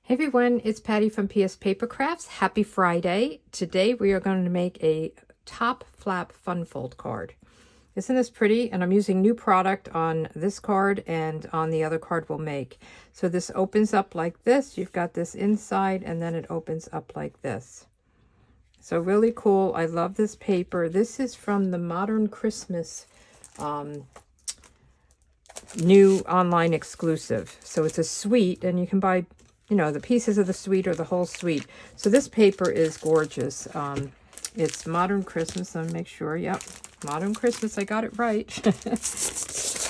Hey everyone, it's Patty from pspapercrafts. Happy Friday. Today we are going to make a top flap fun fold card. Isn't this pretty? And I'm using new product on this card and on the other card we'll make. So this opens up like this. You've got this inside and then it opens up like this. So really cool. I love this paper. This is from the Modern Christmas new online exclusive. So it's a suite and you can buy the pieces of the suite or the whole suite. So this paper is gorgeous. It's Modern Christmas. Let me make sure. Yep, Modern Christmas. I got it right.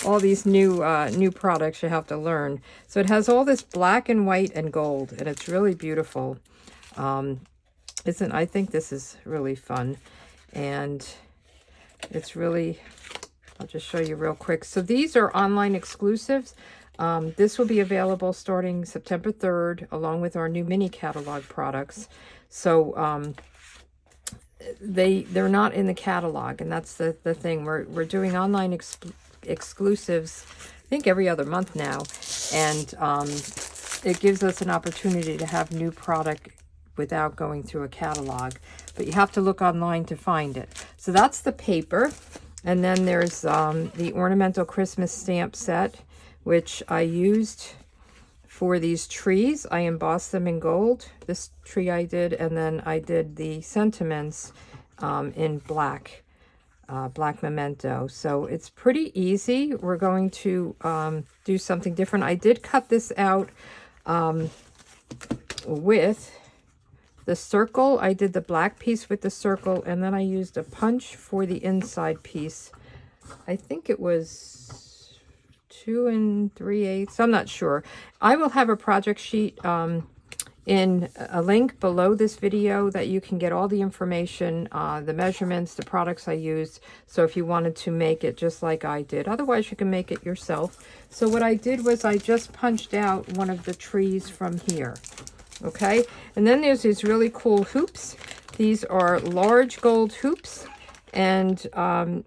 All these new products you have to learn. So it has all this black and white and gold, and it's really beautiful. I think this is really fun, and it's really. I'll just show you real quick. So these are online exclusives. This will be available starting September 3rd, along with our new mini catalog products. So they're not in the catalog, and that's the thing. We're doing online exclusives, I think every other month now, and it gives us an opportunity to have new product without going through a catalog. But you have to look online to find it. So that's the paper, and then there's the ornamental Christmas stamp set, which I used for these trees. I embossed them in gold. This tree I did, and then I did the sentiments in black memento. So it's pretty easy. We're going to do something different. I did cut this out with the circle. I did the black piece with the circle, and then I used a punch for the inside piece. I think it was 2 3/8. I'm not sure. I will have a project sheet in a link below this video that you can get all the information, the measurements, the products I used. So if you wanted to make it just like I did, otherwise you can make it yourself. So what I did was I just punched out one of the trees from here. Okay, and then there's these really cool hoops. These are large gold hoops, and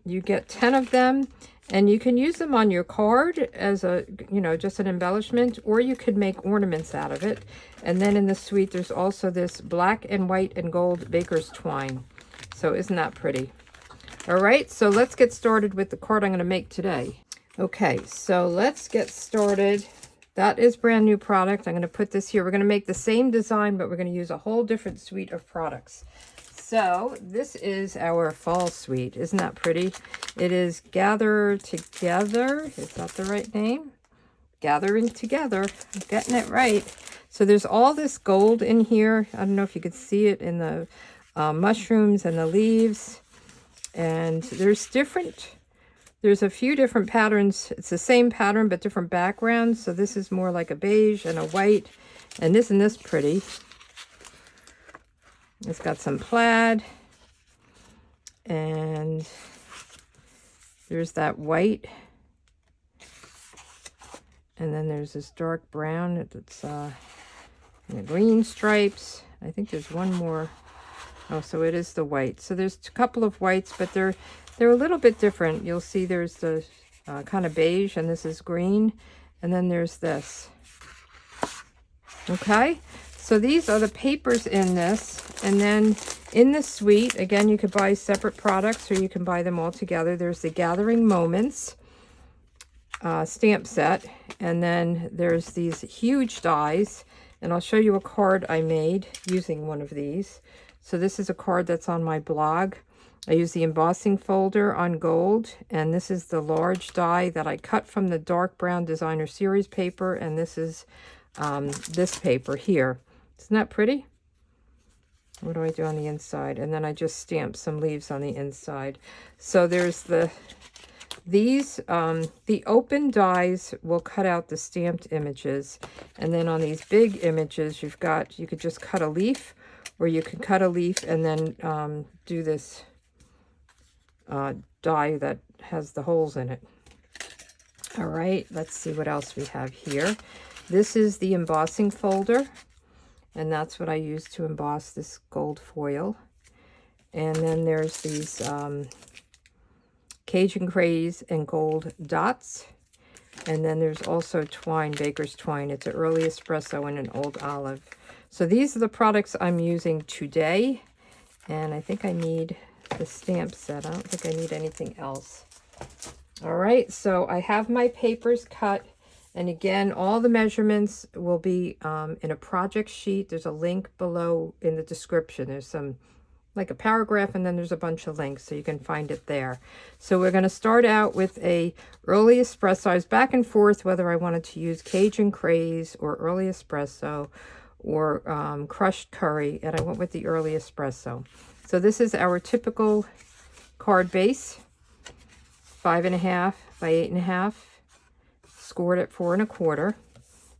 you get 10 of them. And you can use them on your card as a, just an embellishment, or you could make ornaments out of it. And then in the suite, there's also this black and white and gold baker's twine. So isn't that pretty? All right, so let's get started with the card I'm going to make today. Okay, so let's get started. That is brand new product. I'm going to put this here. We're going to make the same design, but we're going to use a whole different suite of products. So this is our fall suite. Isn't that pretty? It is Gather Together. Is that the right name? Gathering Together. I'm getting it right. So there's all this gold in here. I don't know if you could see it in the mushrooms and the leaves. And there's a few different patterns. It's the same pattern, but different backgrounds. So this is more like a beige and a white. And isn't this pretty? It's got some plaid, and there's that white, and then there's this dark brown that's in the green stripes. I think there's one more. Oh, so it is the white. So there's a couple of whites, but they're a little bit different. You'll see there's the kind of beige, and this is green, and then there's this. Okay. So these are the papers in this, and then in the suite, again, you could buy separate products or you can buy them all together. There's the Gathering Moments stamp set, and then there's these huge dies, and I'll show you a card I made using one of these. So this is a card that's on my blog. I use the embossing folder on gold, and this is the large die that I cut from the dark brown designer series paper, and this is this paper here. Isn't that pretty? What do I do on the inside? And then I just stamp some leaves on the inside. So there's the open dies will cut out the stamped images. And then on these big images, you could just cut a leaf, or you could cut a leaf and then do this die that has the holes in it. All right, let's see what else we have here. This is the embossing folder. And that's what I use to emboss this gold foil. And then there's these Cajun Craze and gold dots. And then there's also twine, baker's twine. It's an early espresso and an old olive. So these are the products I'm using today. And I think I need the stamp set. I don't think I need anything else. All right, so I have my papers cut. And again, all the measurements will be in a project sheet. There's a link below in the description. There's some, like a paragraph, and then there's a bunch of links, so you can find it there. So we're going to start out with a early espresso. I was back and forth whether I wanted to use Cajun Craze or early espresso or crushed curry, and I went with the early espresso. So this is our typical card base, 5.5 by 8.5, scored at 4 1/4.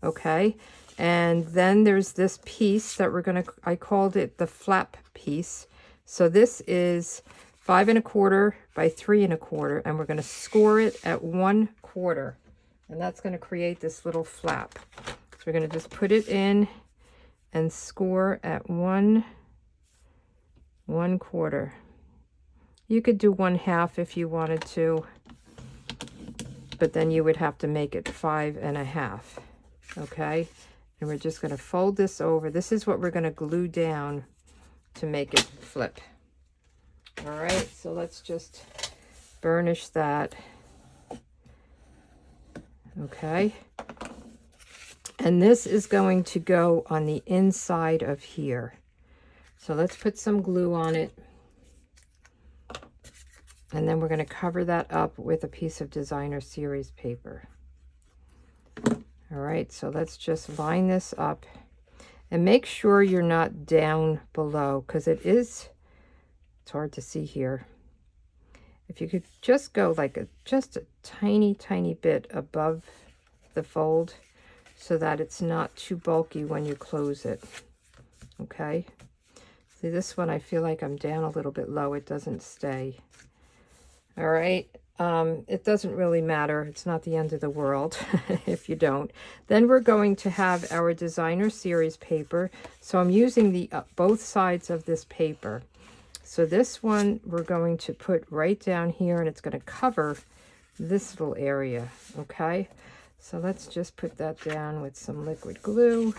Okay, and then there's this piece that we're gonna, I called it the flap piece. So this is 5 1/4 by 3 1/4, and we're going to score it at 1/4, and that's going to create this little flap. So we're going to just put it in and score at 1/4. You could do 1/2 if you wanted to, but then you would have to make it 5 1/2. Okay, and we're just going to fold this over. This is what we're going to glue down to make it flip. All right, so let's just burnish that. Okay, and this is going to go on the inside of here. So let's put some glue on it, and then we're going to cover that up with a piece of designer series paper. All right, so let's just line this up. And make sure you're not down below, because it's hard to see here. If you could just go like just a tiny, tiny bit above the fold so that it's not too bulky when you close it. Okay. See, this one, I feel like I'm down a little bit low. It doesn't stay. All right. It doesn't really matter. It's not the end of the world if you don't. Then we're going to have our designer series paper. So I'm using the both sides of this paper. So this one we're going to put right down here, and it's going to cover this little area. Okay, so let's just put that down with some liquid glue.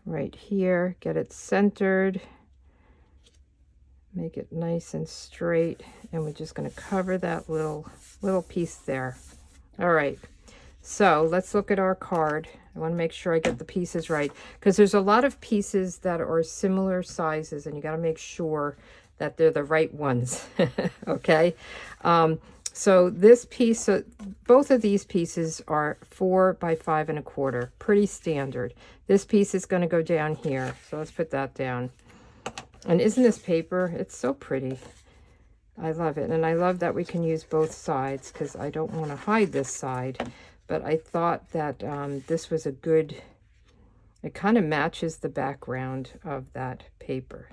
Right here, get it centered. Make it nice and straight, and we're just going to cover that little piece there. All right, so let's look at our card. I want to make sure I get the pieces right, because there's a lot of pieces that are similar sizes, and you got to make sure that they're the right ones. Okay, so this piece, both of these pieces are 4 by 5 1/4, pretty standard. This piece is going to go down here, so let's put that down. And isn't this paper? It's so pretty. I love it. And I love that we can use both sides, because I don't want to hide this side. But I thought that this was a good, it kind of matches the background of that paper.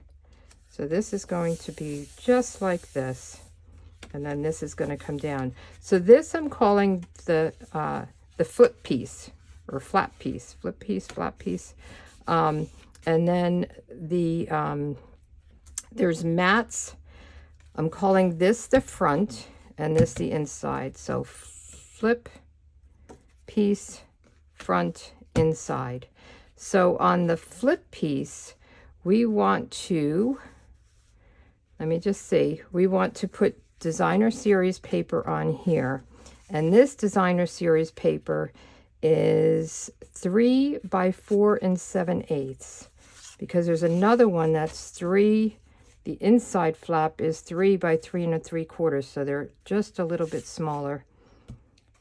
So this is going to be just like this. And then this is going to come down. So this I'm calling the flip piece, or flap piece. Flip piece, flap piece. And then the... there's mats. I'm calling this the front and this the inside. So flip piece, front, inside. So on the flip piece, we want to, let me just see, we want to put designer series paper on here. And this designer series paper is 3 by 4 7/8, because there's another one that's 3. The inside flap is 3 by 3 3/4, so they're just a little bit smaller,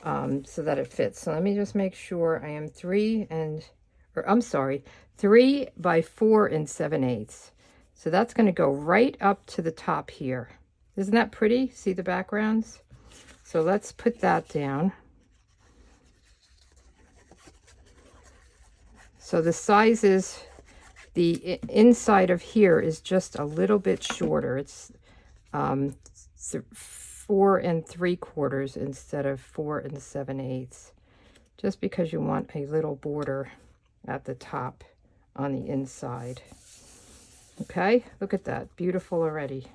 so that it fits. So let me just make sure I am 3 by 4 7/8. So that's going to go right up to the top here. Isn't that pretty? See the backgrounds? So let's put that down. So the sizes, the inside of here is just a little bit shorter. It's 4 3/4 instead of 4 7/8, just because you want a little border at the top on the inside. Okay, look at that, beautiful already.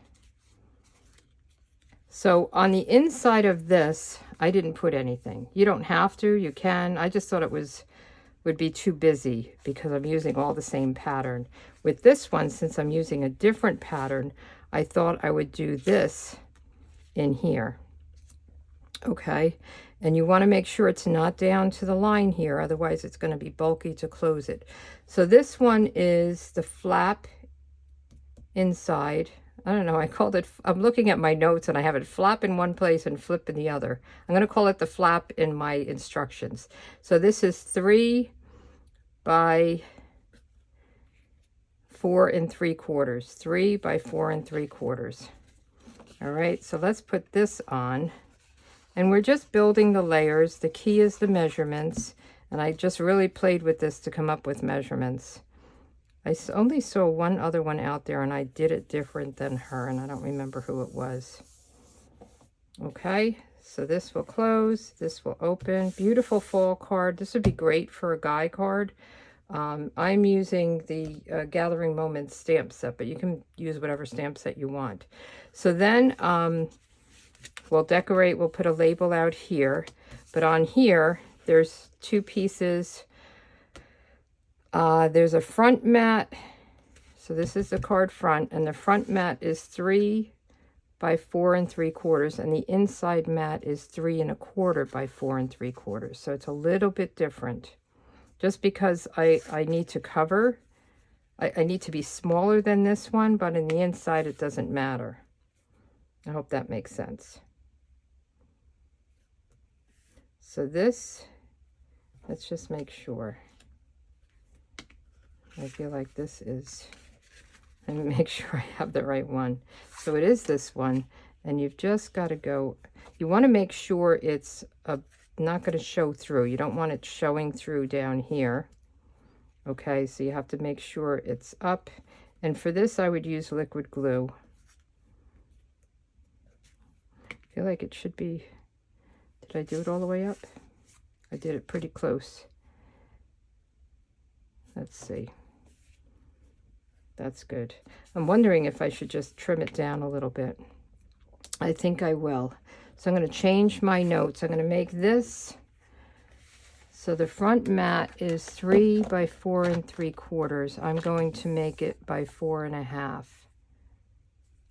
So on the inside of this, I didn't put anything. You don't have to, you can. I just thought it would be too busy because I'm using all the same pattern. With this one, since I'm using a different pattern, I thought I would do this in here. Okay, and you want to make sure it's not down to the line here, otherwise it's going to be bulky to close it. So this one is the flap inside. I don't know, I called it, I'm looking at my notes and I have it flap in one place and flip in the other. I'm going to call it the flap in my instructions. So this is 3 by 4 3/4. 3 by 4 3/4. All right, so let's put this on. And we're just building the layers. The key is the measurements. And I just really played with this to come up with measurements. I only saw one other one out there and I did it different than her, and I don't remember who it was. Okay, so this will close, this will open. Beautiful fall card. This would be great for a guy card. I'm using the Gathering Moments stamp set, but you can use whatever stamp set you want. So then we'll decorate, we'll put a label out here, but on here, there's 2 pieces. There's a front mat. So this is the card front, and the front mat is 3 by 4 3/4, and the inside mat is 3 1/4 by 4 3/4. So it's a little bit different. Just because I need to cover, I need to be smaller than this one, but in the inside it doesn't matter. I hope that makes sense. So this, let's just make sure. I feel like this is, let me make sure I have the right one. So it is this one, and you've just got to go, you want to make sure it's not going to show through. You don't want it showing through down here. Okay, so you have to make sure it's up. And for this, I would use liquid glue. I feel like it should be, did I do it all the way up? I did it pretty close. Let's see. That's good. I'm wondering if I should just trim it down a little bit. I think I will. So I'm going to change my notes. I'm going to make this, so the front mat is 3 by 4 3/4. I'm going to make it by 4 1/2.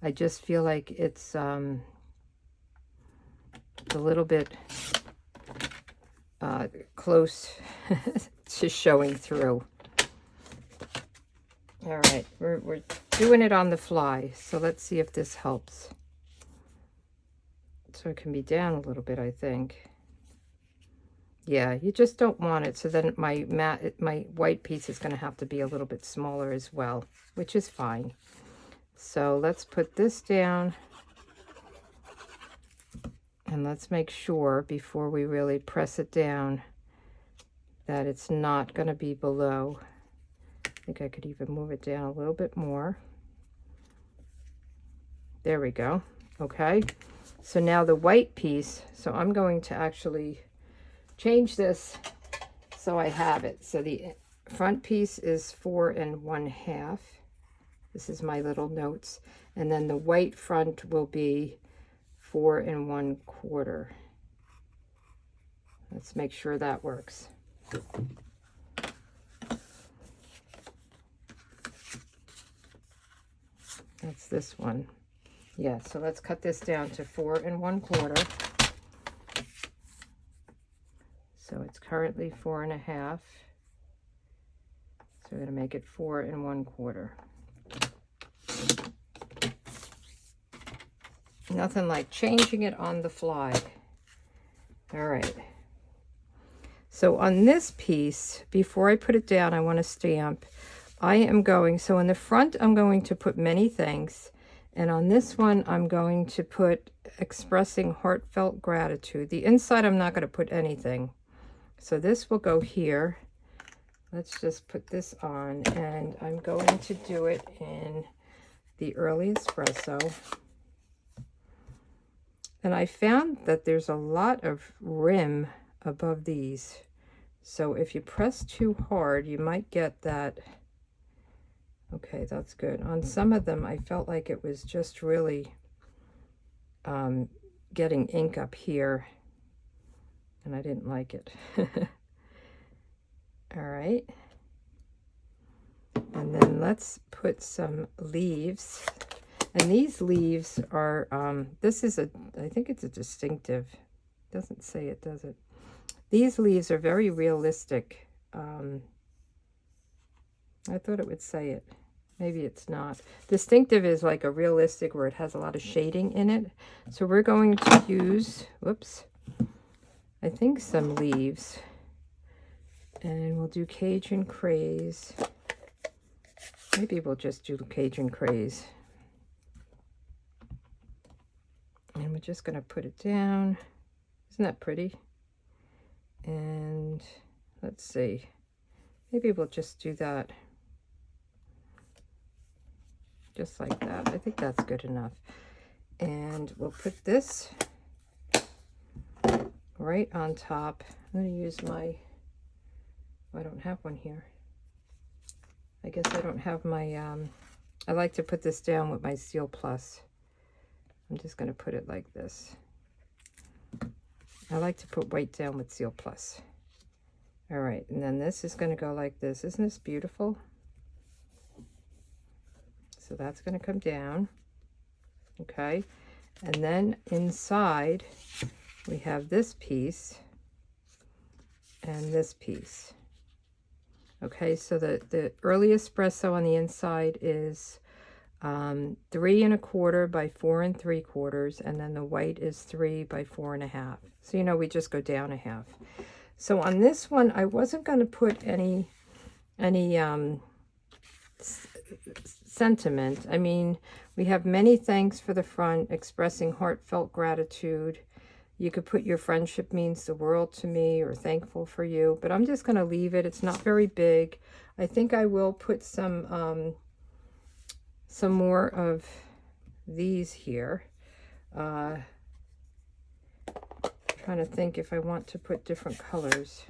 I just feel like it's a little bit close to showing through. All right, we're doing it on the fly, so let's see if this helps. So it can be down a little bit, I think. Yeah, you just don't want it. So then my white piece is going to have to be a little bit smaller as well, which is fine. So let's put this down. And let's make sure before we really press it down that it's not going to be below. I think I could even move it down a little bit more. There we go. Okay. So now the white piece, so I'm going to actually change this so I have it. So the front piece is 4 1/2. This is my little notes. And then the white front will be 4 1/4. Let's make sure that works. That's this one. Yeah, so let's cut this down to 4 1/4. So it's currently 4 1/2. So we're going to make it 4 1/4. Nothing like changing it on the fly. All right. So on this piece, before I put it down, I want to stamp. I am going, so in the front, I'm going to put many thanks. And on this one, I'm going to put expressing heartfelt gratitude. The inside, I'm not going to put anything. So this will go here. Let's just put this on, and I'm going to do it in the Early Espresso. And I found that there's a lot of rim above these. So if you press too hard, you might get that. Okay, that's good. On some of them, I felt like it was just really getting ink up here, and I didn't like it. All right. And then let's put some leaves. And these leaves are, this is I think it's a distinctive. Doesn't say it, does it? These leaves are very realistic. I thought it would say it. Maybe it's not. Distinctive is like a realistic where it has a lot of shading in it. So we're going to use, whoops, I think some leaves. And we'll do Cajun Craze. Maybe we'll just do Cajun Craze. And we're just going to put it down. Isn't that pretty? And let's see. Maybe we'll just do that. Just like that. I think that's good enough. And we'll put this right on top. I'm going to use my, I don't have one here. I guess I don't have my, I like to put this down with my Seal Plus. I'm just going to put it like this. I like to put white down with Seal Plus. All right, and then this is going to go like this. Isn't this beautiful? So that's going to come down. Okay, and then inside we have this piece and this piece. Okay, so the early espresso on the inside is 3 1/4 by 4 3/4, and then the white is 3 by 4 1/2. So, you know, we just go down 1/2. So on this one, I wasn't going to put any sentiment. I mean, we have many thanks for the front, expressing heartfelt gratitude. You could put your friendship means the world to me or thankful for you, but I'm just going to leave it. It's not very big. I think I will put some more of these here. Trying to think if I want to put different colors.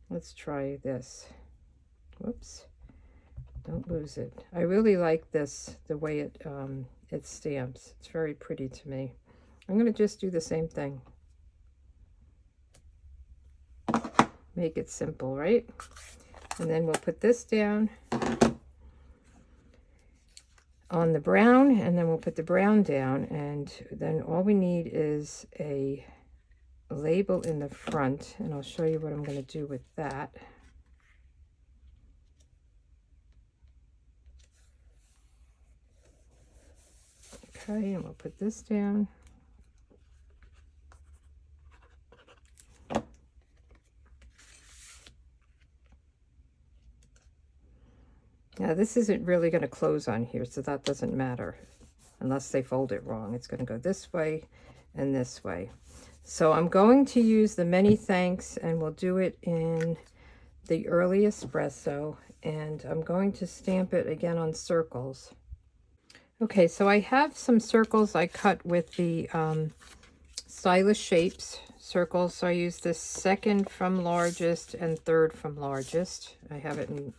Let's try this. Whoops. Don't lose it. I really like this, the way it stamps. It's very pretty to me. I'm going to just do the same thing. Make it simple, right? And then we'll put this down on the brown, and then we'll put the brown down, and then all we need is a label in the front, and I'll show you what I'm going to do with that. Okay, and we'll put this down. Now this isn't really going to close on here, so that doesn't matter unless they fold it wrong. It's going to go this way and this way. So I'm going to use the many thanks, and we'll do it in the early espresso, and I'm going to stamp it again on circles. Okay, so I have some circles I cut with the Stylish Shapes circles. So I use the second from largest and third from largest. I have it in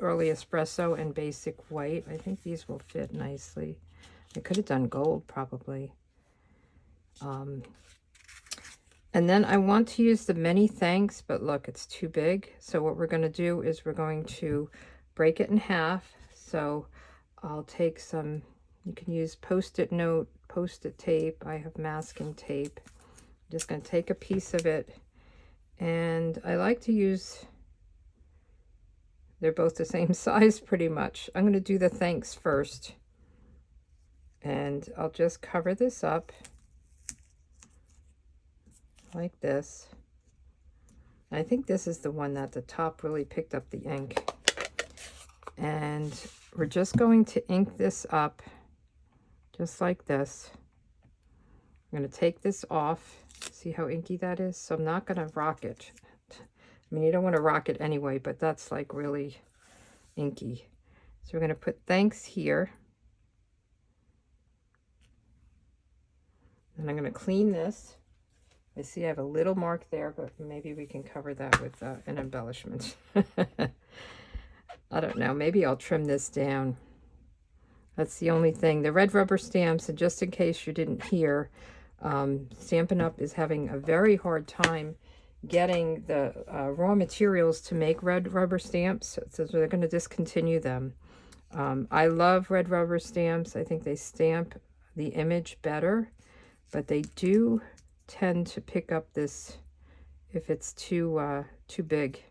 early espresso and basic white. I think these will fit nicely. I could have done gold probably. And then I want to use the many thanks, but look, it's too big. So what we're going to do is we're going to break it in half. So I'll take some, you can use Post-it note, Post-it tape. I have masking tape. I'm just going to take a piece of it, and I like to use, they're both the same size pretty much. I'm going to do the thanks first, and I'll just cover this up like this. I think this is the one that the top really picked up the ink, and we're just going to ink this up just like this. I'm going to take this off. See how inky that is? So I'm not going to rock it. I mean, you don't want to rock it anyway, but that's like really inky. So we're going to put thanks here. And I'm going to clean this. I see I have a little mark there, but maybe we can cover that with an embellishment. I don't know. Maybe I'll trim this down. That's the only thing. The red rubber stamps, and just in case you didn't hear, Stampin' Up! Is having a very hard time getting the raw materials to make red rubber stamps, so they're going to discontinue them. I love red rubber stamps. I think they stamp the image better, but they do tend to pick up this if it's too big.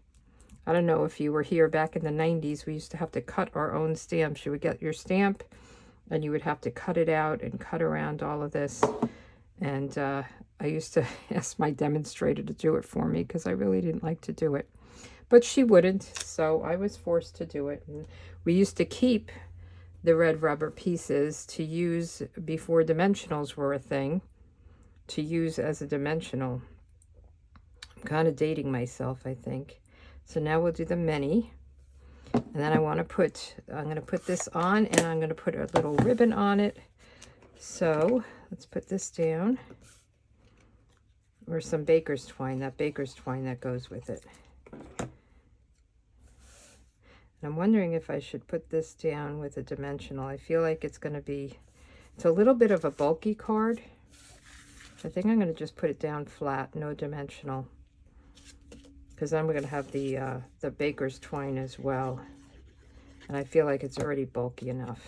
I don't know if you were here back in the 90s. We used to have to cut our own stamps. You would get your stamp and you would have to cut it out and cut around all of this. And I used to ask my demonstrator to do it for me because I really didn't like to do it. But she wouldn't, so I was forced to do it. And we used to keep the red rubber pieces to use before dimensionals were a thing, to use as a dimensional. I'm kind of dating myself, I think. So now we'll do the mini. And then I'm going to put this on, and I'm going to put a little ribbon on it. So let's put this down. Or some baker's twine, that baker's twine that goes with it. And I'm wondering if I should put this down with a dimensional. I feel like it's a little bit of a bulky card. I think I'm going to just put it down flat, no dimensional. Because then we're going to have the baker's twine as well. And I feel like it's already bulky enough.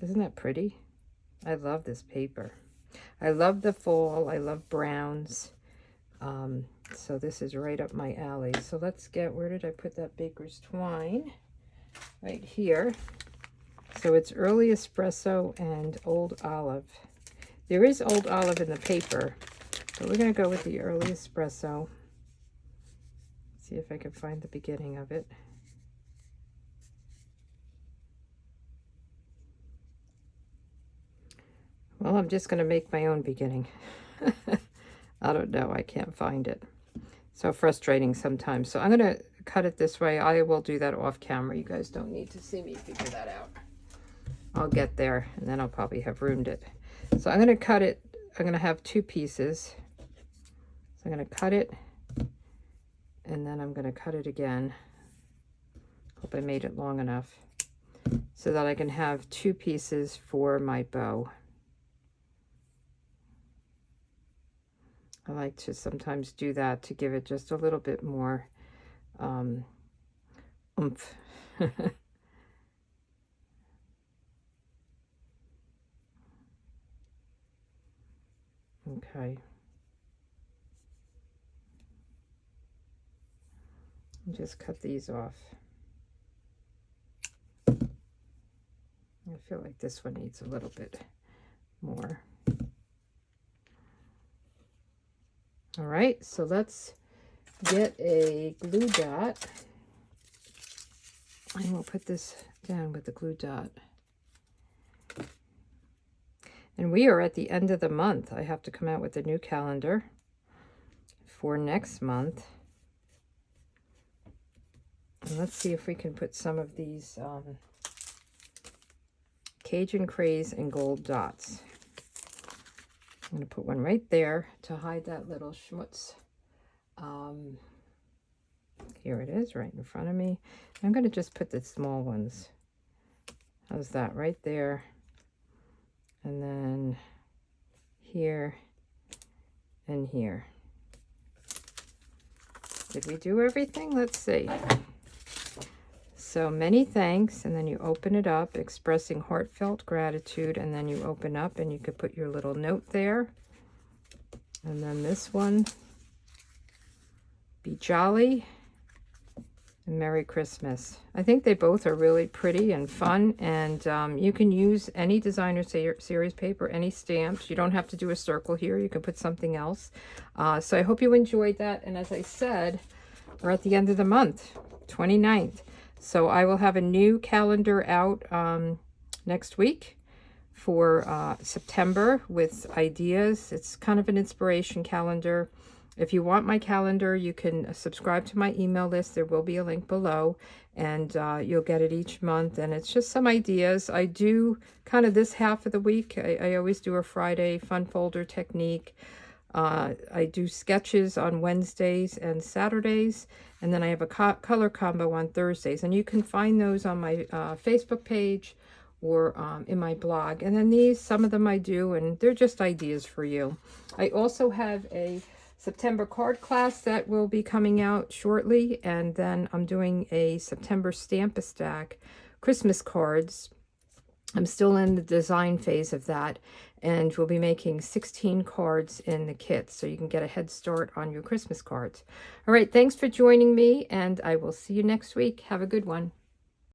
Isn't that pretty? I love this paper. I love the fall. I love browns. So this is right up my alley. So let's get, where did I put that baker's twine? Right here. So it's early espresso and old olive. There is old olive in the paper, but we're going to go with the early espresso. See if I can find the beginning of it. Well, I'm just going to make my own beginning. I don't know. I can't find it. So frustrating sometimes. So I'm going to cut it this way. I will do that off camera. You guys don't need to see me figure that out. I'll get there, and then I'll probably have ruined it. So I'm going to cut it. I'm going to have two pieces. So I'm going to cut it, and then I'm going to cut it again. Hope I made it long enough so that I can have two pieces for my bow. I like to sometimes do that to give it just a little bit more oomph. Okay. Just cut these off. I feel like this one needs a little bit more. All right, so let's get a glue dot. And we'll put this down with the glue dot. And we are at the end of the month. I have to come out with a new calendar for next month. And let's see if we can put some of these Cajun Craze and gold dots. I'm going to put one right there to hide that little schmutz. Here it is, right in front of me. I'm going to just put the small ones. How's that? Right there. And then here and here. Did we do everything? Let's see. So many thanks, and then you open it up, expressing heartfelt gratitude, and then you open up and you could put your little note there. And then this one, be jolly and Merry Christmas. I think they both are really pretty and fun, and you can use any designer series paper, any stamps. You don't have to do a circle here. You can put something else. So I hope you enjoyed that, and as I said, we're at the end of the month, 29th. So I will have a new calendar out next week for September with ideas. It's kind of an inspiration calendar. If you want my calendar, you can subscribe to my email list. There will be a link below, and you'll get it each month. And it's just some ideas. I do kind of this half of the week. I always do a Friday fun folder technique. I do sketches on Wednesdays and Saturdays, and then I have a color combo on Thursdays. And you can find those on my Facebook page or in my blog. And then these, some of them I do, and they're just ideas for you. I also have a September card class that will be coming out shortly, and then I'm doing a September Stamp-A-Stack Christmas cards. I'm still in the design phase of that, and we'll be making 16 cards in the kit, so you can get a head start on your Christmas cards. All right, thanks for joining me, and I will see you next week. Have a good one.